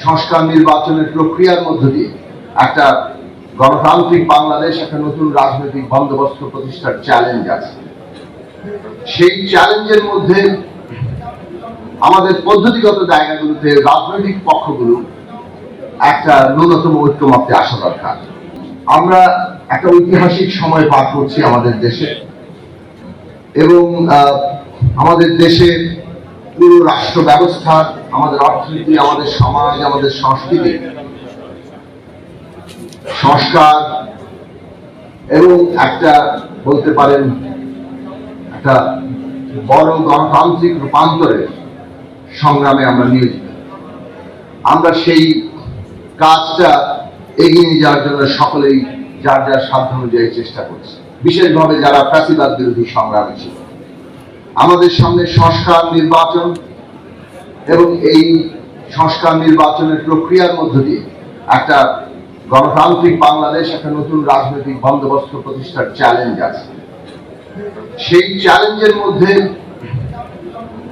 সংস্কার নির্বাচনের প্রক্রিয়ার মধ্য দিয়ে একটা গণতান্ত্রিক বাংলাদেশ, একটা নতুন রাজনৈতিক বন্দোবস্ত প্রতিষ্ঠার চ্যালেঞ্জ আছে। সেই চ্যালেঞ্জের মধ্যে আমাদের পদ্ধতিগত জায়গাগুলোতে রাজনৈতিক পক্ষগুলো একটা ন্যূনতম ঐক্যমত্যে আসা দরকার। আমরা একটা ঐতিহাসিক সময় পার করছি আমাদের দেশে, এবং আমাদের দেশে পুরো রাষ্ট্র ব্যবস্থা, আমাদের অর্থনীতি, আমাদের সমাজ, আমাদের সংস্কৃতি সংস্কার এবং একটা বলতে পারেন একটা বড় গণতান্ত্রিক রূপান্তরের সংগ্রামে আমরা নিয়োজিত। আমরা সেই কাজটা এগিয়ে নিয়ে যাওয়ার জন্য সকলেই যার যার সাধ্য অনুযায়ী চেষ্টা করছে, বিশেষভাবে যারা ফ্যাসিবাদ বিরোধী সংগ্রামী ছিল। আমাদের সামনে সংস্কার নির্বাচন এবং এই সংস্কার নির্বাচনের প্রক্রিয়ার মধ্য দিয়ে একটা গণতান্ত্রিক বাংলাদেশ, একটা নতুন রাজনৈতিক বন্দোবস্ত প্রতিষ্ঠার চ্যালেঞ্জ আছে। সেই চ্যালেঞ্জের মধ্যে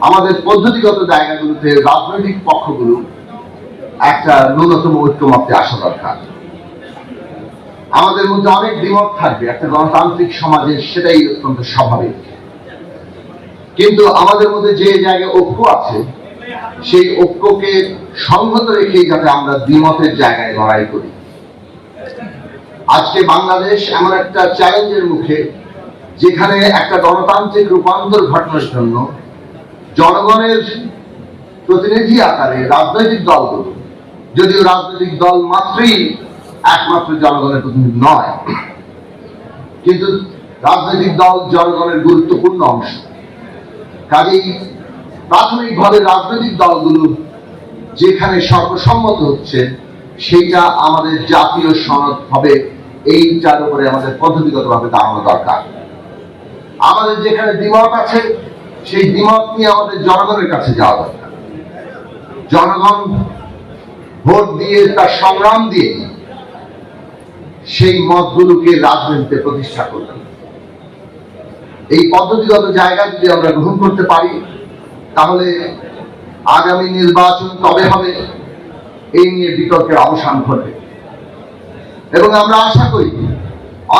আমাদের পদ্ধতিগত জায়গাগুলোতে রাজনৈতিক পক্ষগুলো একটা ন্যূনতম ঐক্যমত্যে আসা দরকার। আমাদের মধ্যে অনেক দ্বিমত থাকবে একটা গণতান্ত্রিক সমাজে, সেটাই অত্যন্ত স্বাভাবিক। কিন্তু আমাদের মধ্যে যে জায়গায় ঐক্য আছে, সেই ঐক্যকে সংহত রেখেই যাতে আমরা দ্বিমতের জায়গায় লড়াই করি। আজকে বাংলাদেশ এমন একটা চ্যালেঞ্জের মুখে, যেখানে একটা গণতান্ত্রিক রূপান্তর ঘটানোর জন্য জনগণের প্রতিনিধি আকারে রাজনৈতিক দলগুলো, যদিও রাজনৈতিক দল মাত্রই একমাত্র জনগণের প্রতিনিধি নয়, কিন্তু রাজনৈতিক দল জনগণের গুরুত্বপূর্ণ অংশ। কাজেই প্রাথমিকভাবে রাজনৈতিক দলগুলো যেখানে সর্বসম্মত হচ্ছে, সেইটা আমাদের জাতীয় সনদ হবে, এইটার উপরে আমাদের পদ্ধতিগতভাবে দাঁড়ানো দরকার। আমাদের যেখানে দ্বিমত আছে, সেই দ্বিমত নিয়ে আমাদের জনগণের কাছে যাওয়া দরকার। জনগণ ভোট দিয়ে, তার সংগ্রাম দিয়ে সেই মতগুলোকে রাজনীতিতে প্রতিষ্ঠা করবে। এই পদ্ধতিগত জায়গা যদি আমরা গ্রহণ করতে পারি, তাহলে আগামী নির্বাচন কবে হবে এই নিয়ে বিতর্কের অবসান ঘটবে। এবং আমরা আশা করি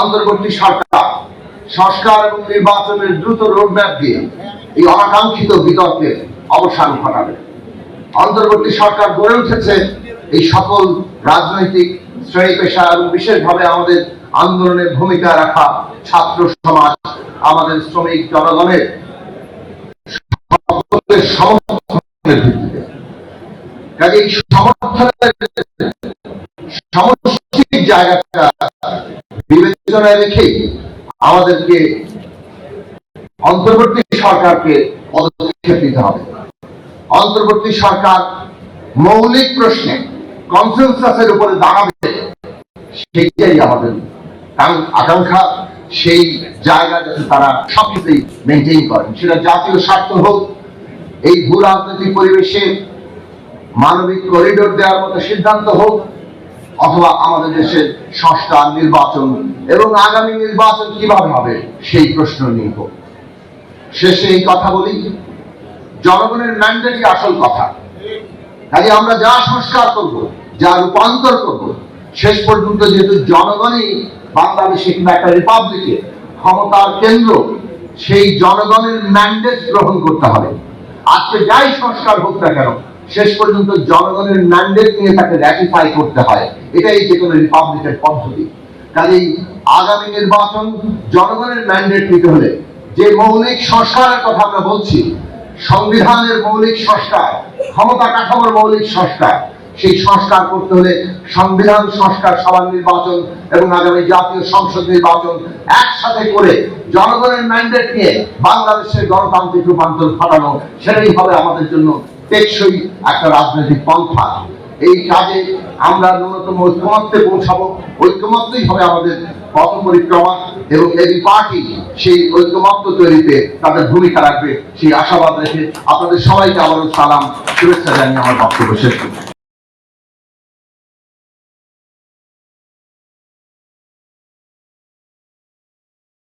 অন্তর্বর্তী সরকার সংস্কার এবং নির্বাচনের দ্রুত রোডম্যাপ দিয়ে এই অনাকাঙ্ক্ষিত বিতর্কের অবসান ঘটাবে। অন্তর্বর্তী সরকার গড়ে উঠেছে এই সকল রাজনৈতিক শ্রেণী পেশা এবং বিশেষভাবে আমাদের আন্দোলনে ভূমিকা রাখা ছাত্র সমাজ, আমাদের শ্রমিক জনগণের সমর্থনের ভিত্তিতে। কাজে এই সমর্থনের সমষ্টিক জায়গাটা বিবেচনায় রেখে আমাদেরকে অন্তর্বর্তী সরকারকে পদক্ষেপ নিতে হবে। অন্তর্বর্তী সরকার মৌলিক প্রশ্নে কনসেনসাসের উপরে দাঁড়াবে, সেইটাই আমাদের আকাঙ্ক্ষা। সেই জায়গা যাতে তারা সবকিছুই মেনটেন করেন, সেটা জাতীয় স্বার্থ হোক, এই ভূ রাজনৈতিক পরিবেশে মানবিক করিডোর দেওয়ার মতো সিদ্ধান্ত হোক, অথবা আমাদের দেশের সংস্কার নির্বাচন এবং আগামী নির্বাচন কিভাবে হবে সেই প্রশ্ন নিয়ে হোক। শেষে এই কথা বলি, জনগণের ম্যান্ডেটই আসল কথা। কাজে আমরা যা সংস্কার করব, যা রূপান্তর করব, শেষ পর্যন্ত যেহেতু জনগণই বাংলাদেশে কিংবা একটা রিপাবলিকে ক্ষমতার কেন্দ্র, সেই জনগণের ম্যান্ডেট গ্রহণ করতে হবে। আজকে যাই সংস্কার হোক না কেন, শেষ পর্যন্ত জনগণের ম্যান্ডেট নিয়ে তাকে র্যাটিফাই করতে হয়। এটাই যে কোনো রিপাবলিকের পদ্ধতি। কাজেই আগামী নির্বাচন জনগণের ম্যান্ডেট নিতে হলে যে মৌলিক সংস্কারের কথা আমরা বলছি, সংবিধানের মৌলিক সংস্কার, ক্ষমতা কাঠামোর মৌলিক সংস্কার, সেই সংস্কার করতে হলে সংবিধান সংস্কার, সভা নির্বাচন এবং আগামী জাতীয় সংসদ নির্বাচন একসাথে করে জনগণের ম্যান্ডেট নিয়ে বাংলাদেশের গণতান্ত্রিক রূপান্তর ঘটানো, সেটাই হবে আমাদের জন্য টেকসই একটা রাজনৈতিক পন্থা। এই কাজে আমরা ন্যূনতম ঐক্যমত্যে পৌঁছাবো। ঐক্যমত্যই হবে আমাদের পথ পরিক্রমা, এবং এই পার্টি সেই ঐক্যমত্য তৈরিতে তাদের ভূমিকা রাখবে, সেই আশাবাদ রেখে আপনাদের সবাইকে আবারও সালাম, শুভেচ্ছা জানিয়ে আমার বক্তব্য শেষ করছি।